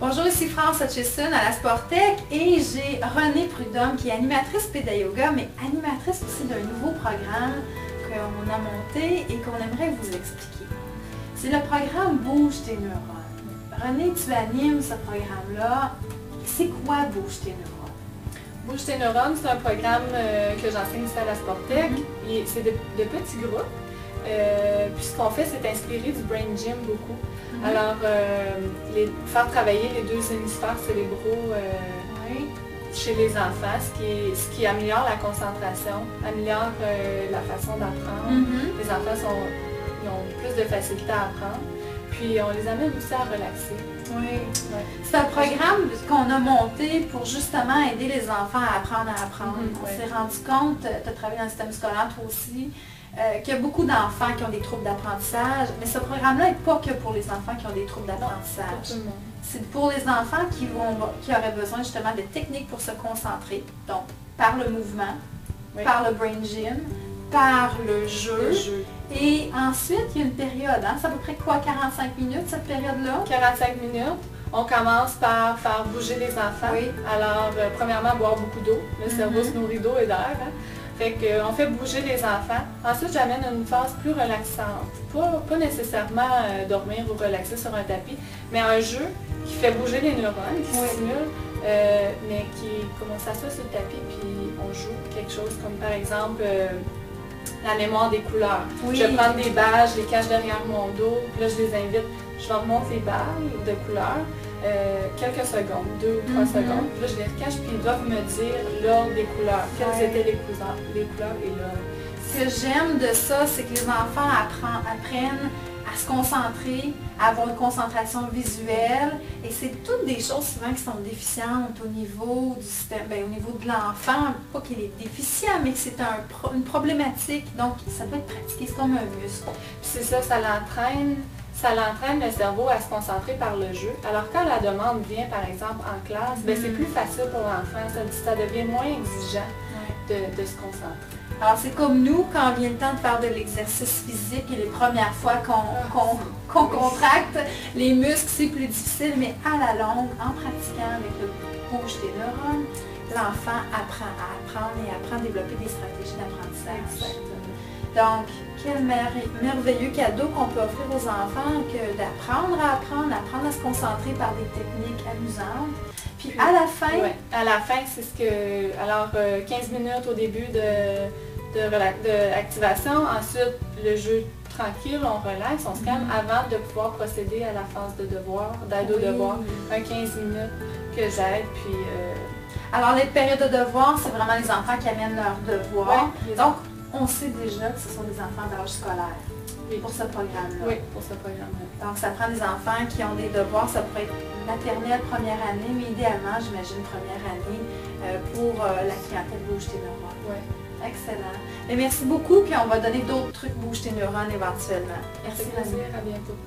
Bonjour, ici France Hutchison à la Sportec et j'ai Renée Prudhomme qui est animatrice Péda Yoga, mais animatrice aussi d'un nouveau programme qu'on a monté et qu'on aimerait vous expliquer. C'est le programme Bouge tes neurones. Renée, tu animes ce programme-là. C'est quoi Bouge tes neurones? Bouge tes neurones, c'est un programme que j'enseigne ici à la Sportec. Et c'est de petits groupes. Puis ce qu'on fait, c'est inspiré du Brain Gym beaucoup. Alors, faire travailler les deux hémisphères cérébraux chez les enfants, ce qui améliore la concentration, améliore la façon d'apprendre. Les enfants ont plus de facilité à apprendre. Puis on les amène aussi à relaxer. Oui. C'est un programme qu'on a monté pour justement aider les enfants à apprendre. On s'est rendu compte, tu as travaillé dans le système scolaire toi aussi, qu'il y a beaucoup d'enfants qui ont des troubles d'apprentissage, mais ce programme-là n'est pas que pour les enfants qui ont des troubles d'apprentissage. C'est pour les enfants qui auraient besoin justement de techniques pour se concentrer, donc par le mouvement, par le Brain Gym, par le jeu. Et ensuite, il y a une période, c'est à peu près quoi, 45 minutes cette période-là? 45 minutes. On commence par faire bouger les enfants. Alors, premièrement, boire beaucoup d'eau. Le cerveau se nourrit d'eau et d'air. Fait qu'on fait bouger les enfants. Ensuite, j'amène une phase plus relaxante. Pas nécessairement dormir ou relaxer sur un tapis, mais un jeu qui fait bouger les neurones, qui stimule, mais comme on s'assoit sur le tapis, puis on joue quelque chose comme par exemple la mémoire des couleurs. Je vais prendre des balles, je les cache derrière mon dos, puis là je les invite, je leur montre les balles de couleurs, quelques secondes, 2 ou 3 secondes, puis là je les recache, puis ils doivent me dire l'ordre des couleurs, quelles étaient les couleurs et l'ordre. Ce que j'aime de ça, c'est que les enfants apprennent à se concentrer, à avoir une concentration visuelle, et c'est toutes des choses souvent qui sont déficientes au niveau du système, au niveau de l'enfant, pas qu'il est déficient, mais que c'est une problématique, donc ça peut être pratiqué, c'est comme un muscle. C'est ça, ça l'entraîne le cerveau à se concentrer par le jeu. Alors quand la demande vient par exemple en classe, c'est plus facile pour l'enfant, ça devient moins exigeant de se concentrer. Alors c'est comme nous, quand vient le temps de faire de l'exercice physique et les premières fois qu'on contracte les muscles, c'est plus difficile, mais à la longue, en pratiquant avec le bouge des neurones, l'enfant apprend à apprendre et apprend à développer des stratégies d'apprentissage. Donc, quel merveilleux cadeau qu'on peut offrir aux enfants que d'apprendre à se concentrer par des techniques amusantes. Puis à la fin... à la fin, c'est ce que... Alors, 15 minutes au début d'activation, ensuite le jeu tranquille, on relaxe, on se calme avant de pouvoir procéder à la phase de devoir, d'aide au devoir, un 15 minutes que j'aide, puis... Alors, les périodes de devoir, c'est vraiment les enfants qui amènent leurs devoirs. Donc, on sait déjà que ce sont des enfants d'âge scolaire pour ce programme-là. Oui, pour ce programme-là. Donc, ça prend des enfants qui ont des devoirs, ça pourrait être maternelle, première année, mais idéalement, j'imagine, première année pour la clientèle Bouge tes neurones. Oui. Excellent. Et merci beaucoup, puis on va donner d'autres trucs Bouge tes neurones éventuellement. Merci, Renée. À bientôt.